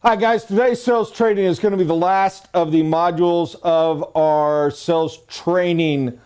Hi guys, today's sales training is going to be the last of the modules of our sales training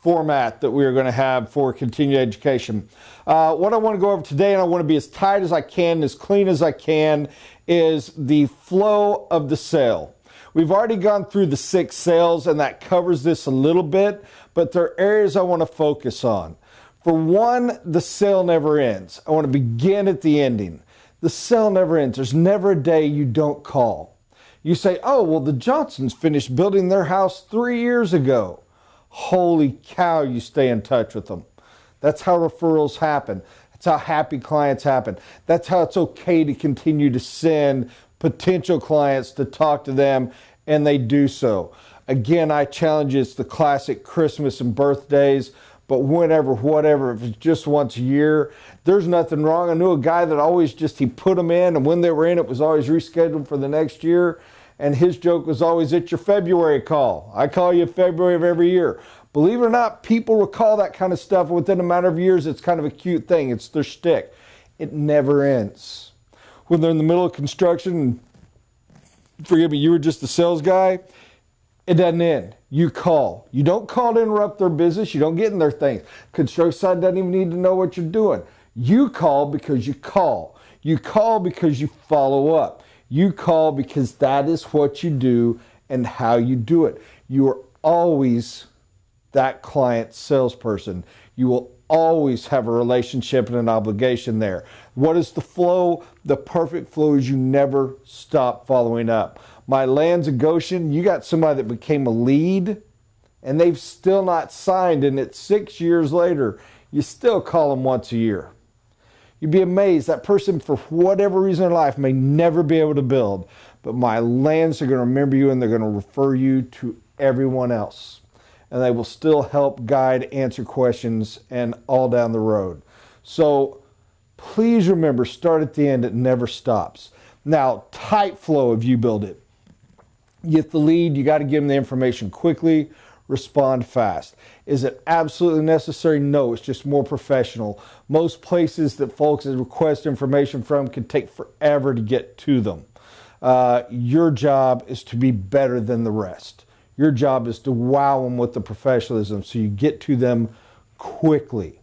format that we are going to have for continued education. What I want to go over today, and I want to be as tight as I can, as clean as I can, is the flow of the sale. We've already gone through the 6 sales and that covers this a little bit, but there are areas I want to focus on. For one, the sale never ends. I want to begin at the ending. The sale never ends. There's never a day you don't call. You say, oh, well, the Johnsons finished building their house 3 years ago. Holy cow, you stay in touch with them. That's how referrals happen. That's how happy clients happen. That's how it's okay to continue to send potential clients to talk to them, and they do so. Again, I challenge you, it's the classic Christmas and birthdays. But whenever, whatever, if it's just once a year, there's nothing wrong. I knew a guy that always he put them in, and when they were in, it was always rescheduled for the next year. And his joke was always, it's your February call. I call you February of every year. Believe it or not, people recall that kind of stuff. Within a matter of years, it's kind of a cute thing. It's their shtick. It never ends. When they're in the middle of construction, forgive me, you were just the sales guy, it doesn't end. You call. You don't call to interrupt their business. You don't get in their things. Construction side doesn't even need to know what you're doing. You call because you call. You call because you follow up. You call because that is what you do and how you do it. You are always that client salesperson. You will always have a relationship and an obligation there. What is the flow? The perfect flow is you never stop following up. My lands of Goshen, you got somebody that became a lead and they've still not signed, and it's 6 years later. You still call them once a year. You'd be amazed. That person, for whatever reason in life, may never be able to build, but my lands are going to remember you and they're going to refer you to everyone else. And they will still help guide, answer questions, and all down the road. So please remember, start at the end. It never stops. Now, tight flow if you build it. You get the lead, you got to give them the information quickly, respond fast. Is it absolutely necessary? No, it's just more professional. Most places that folks request information from can take forever to get to them. Your job is to be better than the rest. Your job is to wow them with the professionalism so you get to them quickly.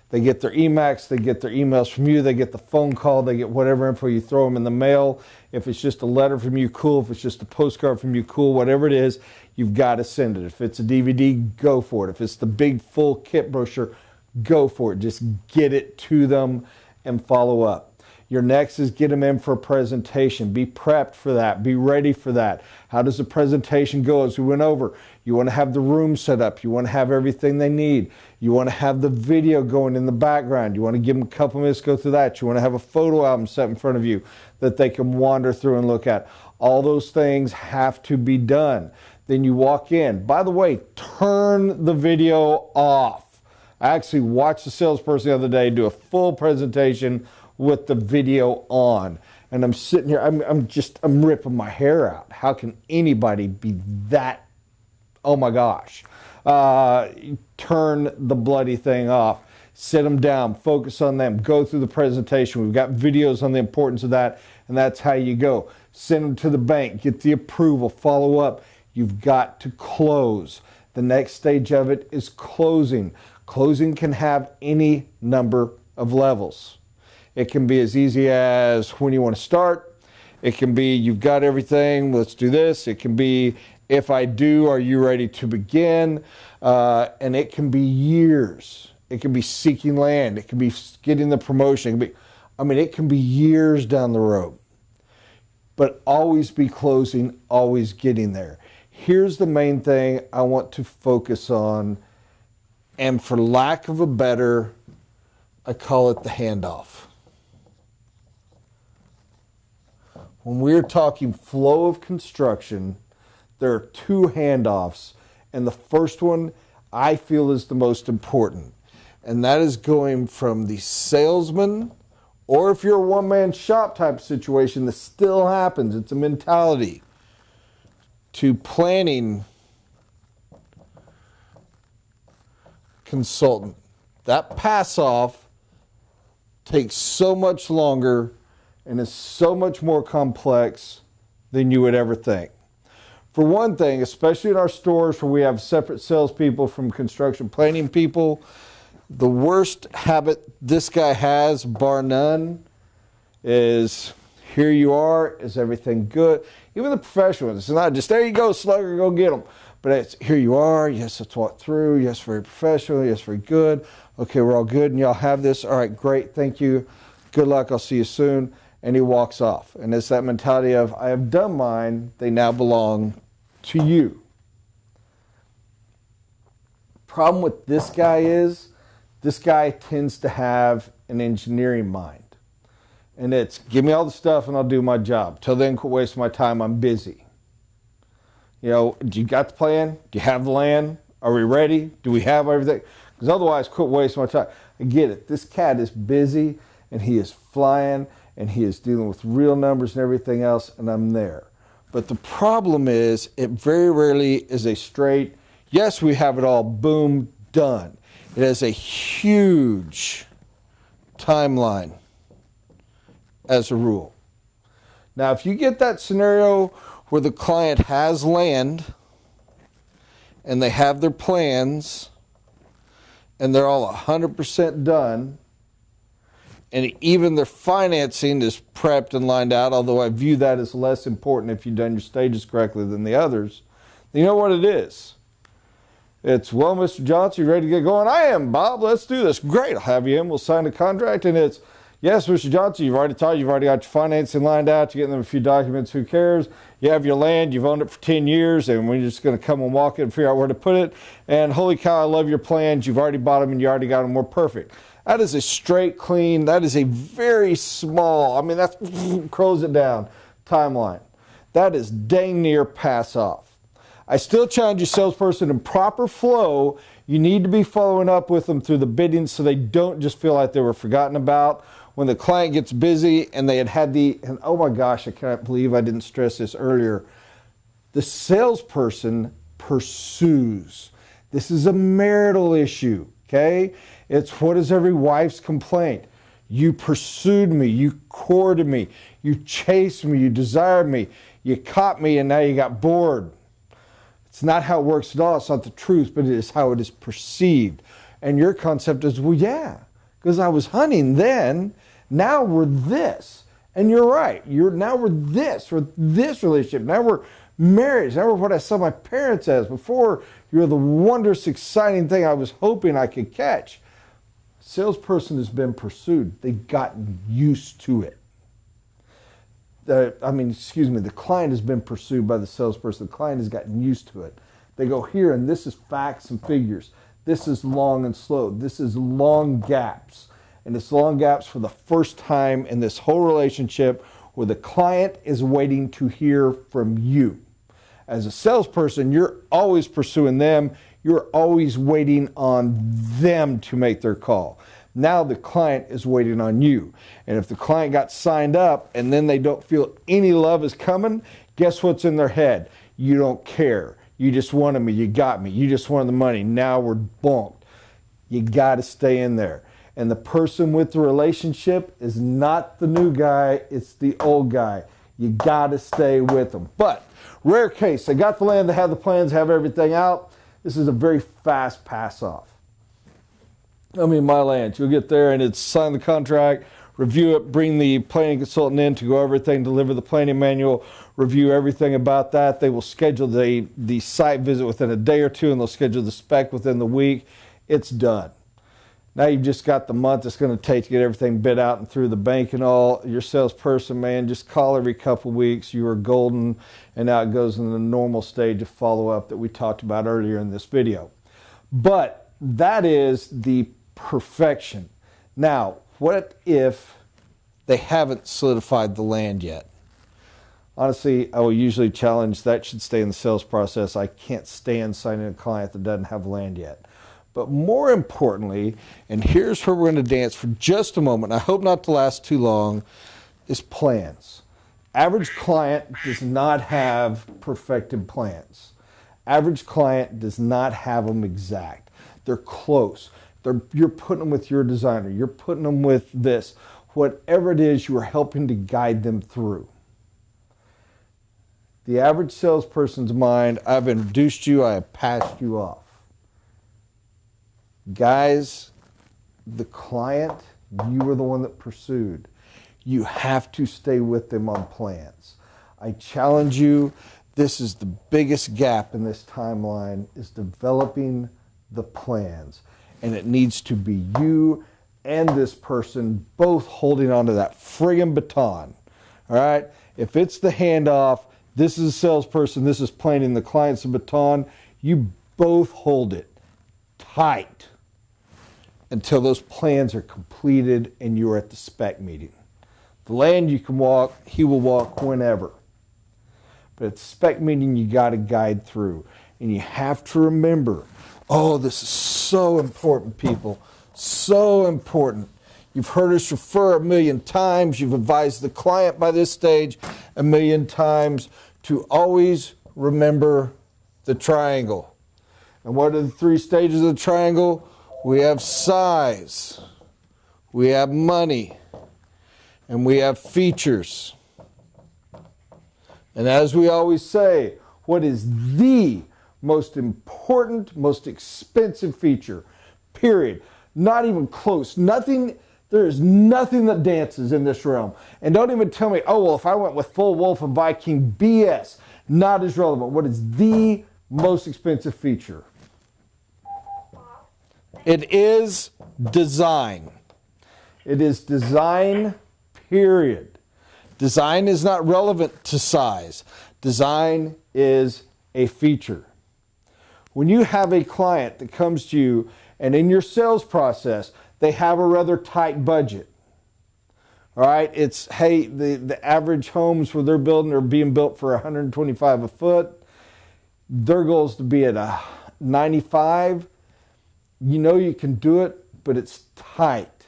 They get their emacs, they get their emails from you, they get the phone call, they get whatever info you throw them in the mail. If it's just a letter from you, cool. If it's just a postcard from you, cool. Whatever it is, you've got to send it. If it's a DVD, go for it. If it's the big full kit brochure, go for it. Just get it to them and follow up. Your next is get them in for a presentation. Be prepped for that. Be ready for that. How does the presentation go? As we went over, you want to have the room set up. You want to have everything they need. You want to have the video going in the background. You want to give them a couple minutes to go through that. You want to have a photo album set in front of you that they can wander through and look at. All those things have to be done. Then you walk in. By the way, turn the video off. I actually watched a salesperson the other day do a full presentation with the video on, and I'm sitting here, I'm ripping my hair out. How can anybody be that, oh my gosh. Turn the bloody thing off, sit them down, focus on them, go through the presentation. We've got videos on the importance of that, and that's how you go. Send them to the bank, get the approval, follow up. You've got to close. The next stage of it is closing. Closing can have any number of levels. It can be as easy as when you want to start. It can be, you've got everything, let's do this. It can be, if I do, are you ready to begin? And it can be years. It can be seeking land. It can be getting the promotion. It can be years down the road. But always be closing, always getting there. Here's the main thing I want to focus on, and for lack of a better, I call it the handoff. When we're talking flow of construction, there are 2 handoffs, and the first one I feel is the most important, and that is going from the salesman, or if you're a one-man shop type of situation, this still happens, it's a mentality, to planning consultant. That pass off takes so much longer and it's so much more complex than you would ever think. For one thing, especially in our stores where we have separate salespeople from construction planning people, the worst habit this guy has, bar none, is here you are, is everything good? Even the professional ones, it's not just, there you go, slugger, go get them. But it's, here you are, yes, let's walk through, yes, very professional, yes, very good. Okay, we're all good, and y'all have this. All right, great, thank you. Good luck, I'll see you soon. And he walks off. And it's that mentality of, I have done mine, they now belong to you. Problem with this guy is, this guy tends to have an engineering mind. And it's, give me all the stuff and I'll do my job. Till then, quit wasting my time, I'm busy. You know, do you got the plan? Do you have the land? Are we ready? Do we have everything? Because otherwise, quit wasting my time. I get it. This cat is busy and he is flying and he is dealing with real numbers and everything else, and I'm there. But the problem is, it very rarely is a straight, yes, we have it all, boom, done. It has a huge timeline as a rule. Now, if you get that scenario where the client has land and they have their plans and they're all 100% done, and even their financing is prepped and lined out, although I view that as less important if you've done your stages correctly than the others, you know what it is. It's, well, Mr. Johnson, you ready to get going? I am, Bob. Let's do this. Great. I'll have you in. We'll sign the contract. And it's, yes, Mr. Johnson, you've already got your financing lined out. You're getting them a few documents. Who cares? You have your land. You've owned it for 10 years, and we're just going to come and walk it and figure out where to put it. And holy cow, I love your plans. You've already bought them, and you already got them. We're perfect. That is a straight, clean, that is a very small, I mean, that's close it down, timeline. That is dang near pass off. I still challenge you, salesperson, in proper flow, you need to be following up with them through the bidding so they don't just feel like they were forgotten about. When the client gets busy and they had and oh my gosh, I can't believe I didn't stress this earlier. The salesperson pursues. This is a marital issue, okay? It's, what is every wife's complaint? You pursued me, you courted me, you chased me, you desired me, you caught me, and now you got bored. It's not how it works at all. It's not the truth, but it is how it is perceived. And your concept is, well, yeah, because I was hunting then, now we're this. And you're right. Now we're this relationship. Now we're marriage. Now we're what I saw my parents as. Before, you're the wondrous, exciting thing I was hoping I could catch. Salesperson has been pursued. They've gotten used to it. The client has been pursued by the salesperson. The client has gotten used to it. They go here, and this is facts and figures. This is long and slow. This is long gaps. And it's long gaps for the first time in this whole relationship where the client is waiting to hear from you. As a salesperson, you're always pursuing them. You're always waiting on them to make their call. Now the client is waiting on you. And if the client got signed up and then they don't feel any love is coming, guess what's in their head? You don't care. You just wanted me. You got me. You just wanted the money. Now we're bonked. You got to stay in there. And the person with the relationship is not the new guy. It's the old guy. You got to stay with them. But rare case. They got the land. They have the plans. Have everything out. This is a very fast pass off. I mean, my land. You'll get there and it's sign the contract, review it, bring the planning consultant in to go over everything, deliver the planning manual, review everything about that. They will schedule the site visit within a day or two, and they'll schedule the spec within the week. It's done. Now you've just got the month it's going to take to get everything bid out and through the bank and all. Your salesperson, man, just call every couple weeks. You are golden, and now it goes in the normal stage of follow-up that we talked about earlier in this video. But that is the perfection. Now, what if they haven't solidified the land yet? Honestly, I will usually challenge that should stay in the sales process. I can't stand signing a client that doesn't have land yet. But more importantly, and here's where we're going to dance for just a moment, I hope not to last too long, is plans. Average client does not have perfected plans. Average client does not have them exact. They're close. You're putting them with your designer. You're putting them with this. whatever it is you are helping to guide them through. The average salesperson's mind, I've introduced you, I have passed you off. Guys, the client, you were the one that pursued. You have to stay with them on plans. I challenge you, this is the biggest gap in this timeline, is developing the plans. And it needs to be you and this person both holding onto that friggin' baton. All right? If it's the handoff, this is a salesperson, this is planning, the client's a baton, you both hold it tight until those plans are completed and you're at the spec meeting. The land you can walk, he will walk whenever. But at the spec meeting, you got to guide through. And you have to remember, oh, this is so important, people. So important. You've heard us refer a million times. You've advised the client by this stage a million times to always remember the triangle. And what are the three stages of the triangle? We have size, we have money, and we have features. And as we always say, what is the most important, most expensive feature? Period. Not even close. Nothing. There is nothing that dances in this realm. And don't even tell me, oh, well, if I went with full Wolf and Viking, BS. Not as relevant. What is the most expensive feature? It is design. It is design, period. Design is not relevant to size. Design is a feature. When you have a client that comes to you and in your sales process, they have a rather tight budget. All right, it's, hey, the average homes where they're building are being built for $125 a foot. Their goal is to be at a 95. You know you can do it, but it's tight.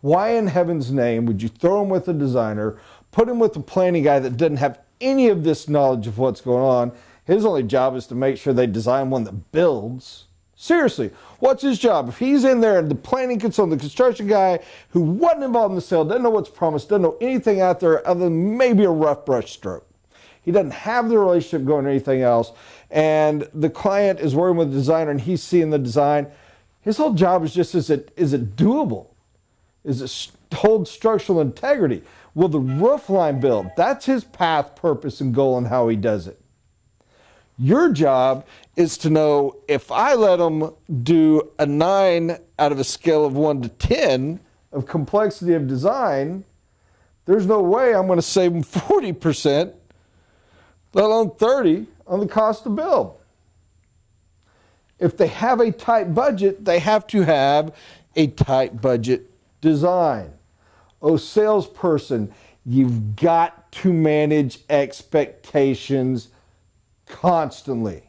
Why in heaven's name would you throw them with a designer, put him with a planning guy that doesn't have any of this knowledge of what's going on? His only job is to make sure they design one that builds. Seriously, what's his job? If he's in there and the planning consultant, the construction guy who wasn't involved in the sale, doesn't know what's promised, doesn't know anything out there other than maybe a rough brush stroke. He doesn't have the relationship going or anything else. And the client is working with the designer and he's seeing the design. His whole job is just, is it doable? Is it hold structural integrity? Will the roof line build? That's his path, purpose, and goal and how he does it. Your job is to know if I let him do a 9 out of a scale of 1 to 10 of complexity of design, there's no way I'm going to save him 40%, let alone 30% on the cost to build. If they have a tight budget, they have to have a tight budget design. Oh, salesperson, you've got to manage expectations constantly.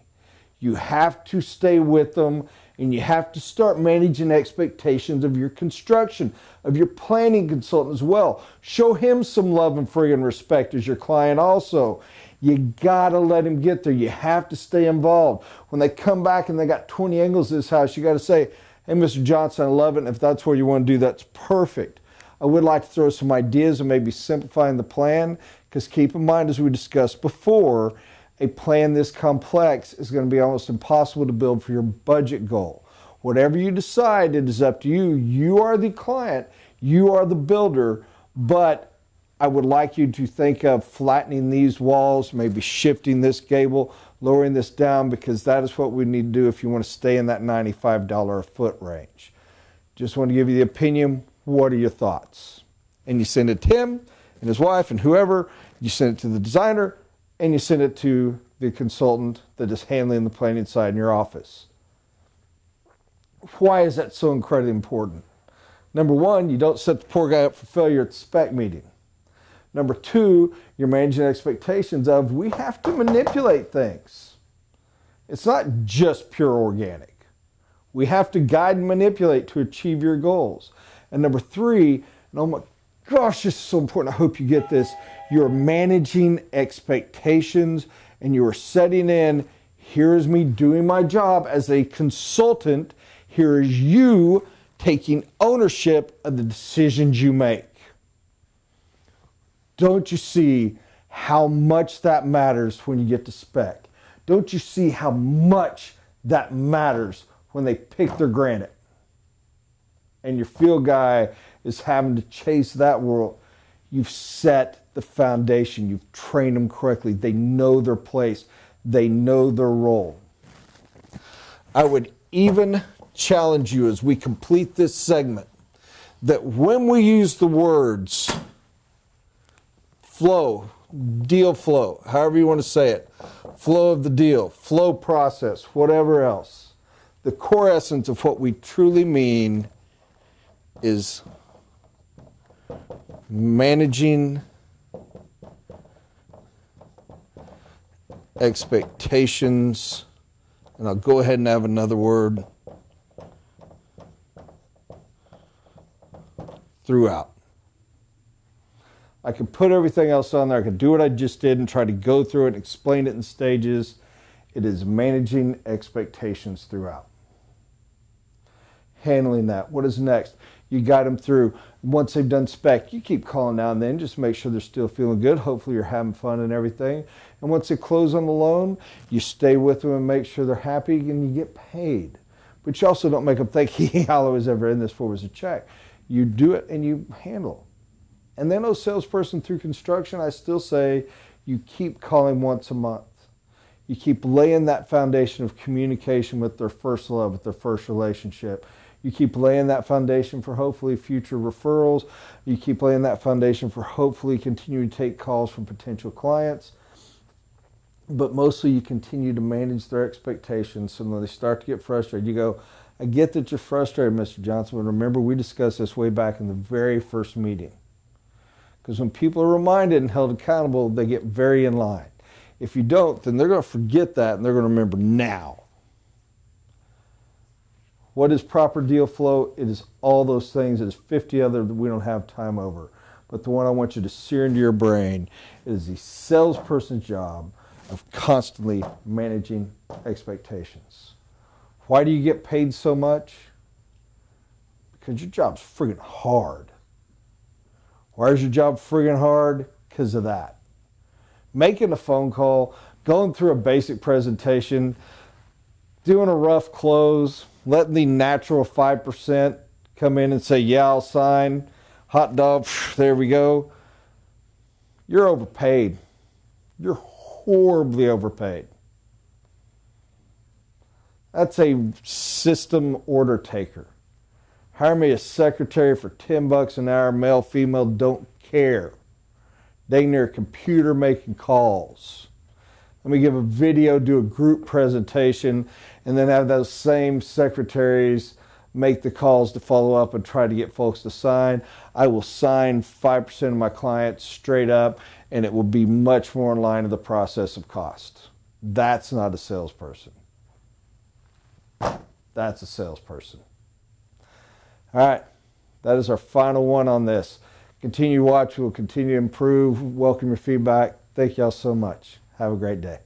You have to stay with them and you have to start managing expectations of your construction, of your planning consultant as well. Show him some love and friggin' respect as your client also. You gotta let him get there. You have to stay involved. When they come back and they got 20 angles to this house, you gotta say, hey, Mr. Johnson, I love it. And if that's what you want to do, that's perfect. I would like to throw some ideas and maybe simplifying the plan, because keep in mind, as we discussed before, a plan this complex is going to be almost impossible to build for your budget goal. Whatever you decide, it is up to you. You are the client. You are the builder. But I would like you to think of flattening these walls, maybe shifting this gable, lowering this down, because that is what we need to do if you want to stay in that $95 a foot range. Just want to give you the opinion. What are your thoughts? And you send it to him and his wife and whoever. You send it to the designer. And you send it to the consultant that is handling the planning side in your office. Why is that so incredibly important? Number one, you don't set the poor guy up for failure at the spec meeting. Number two, you're managing expectations of we have to manipulate things. It's not just pure organic. We have to guide and manipulate to achieve your goals. And number three, and oh my gosh, this is so important. I hope you get this. You're managing expectations and you are setting in, here is me doing my job as a consultant. Here is you taking ownership of the decisions you make. Don't you see how much that matters when you get to spec? Don't you see how much that matters when they pick their granite? And your field guy is having to chase that world. You've set the foundation. You've trained them correctly. They know their place. They know their role. I would even challenge you as we complete this segment that when we use the words flow, deal flow, however you want to say it, flow of the deal, flow process, whatever else, the core essence of what we truly mean is managing expectations, and I'll go ahead and have another word, throughout. I can put everything else on there. I can do what I just did and try to go through it and explain it in stages. It is managing expectations throughout. Handling that. What is next? You guide them through. Once they've done spec, you keep calling now and then. Just make sure they're still feeling good. Hopefully you're having fun and everything. And once they close on the loan, you stay with them and make sure they're happy and you get paid. But you also don't make them think, all I was ever in this for was a check. You do it and you handle. And then, salesperson through construction, I still say you keep calling once a month. You keep laying that foundation of communication with their first love, with their first relationship. You keep laying that foundation for hopefully future referrals. You keep laying that foundation for hopefully continuing to take calls from potential clients. But mostly you continue to manage their expectations. So when they start to get frustrated, you go, I get that you're frustrated, Mr. Johnson, but remember we discussed this way back in the very first meeting. Because when people are reminded and held accountable, they get very in line. If you don't, then they're going to forget that and they're going to remember now. What is proper deal flow? It is all those things. It is 50 other that we don't have time over. But the one I want you to sear into your brain is the salesperson's job of constantly managing expectations. Why do you get paid so much? Because your job's friggin' hard. Why is your job friggin' hard? Because of that. Making a phone call, going through a basic presentation, doing a rough close, letting the natural 5% come in and say, yeah, I'll sign. Hot dog, there we go. You're overpaid. You're horribly overpaid. That's a system order taker. Hire me a secretary for $10 an hour, male, female, don't care. They near a computer making calls. Let me give a video, do a group presentation, and then have those same secretaries make the calls to follow up and try to get folks to sign. I will sign 5% of my clients straight up, and it will be much more in line with the process of cost. That's not a salesperson. That's a salesperson. All right, that is our final one on this. Continue to watch. We'll continue to improve. Welcome your feedback. Thank y'all so much. Have a great day.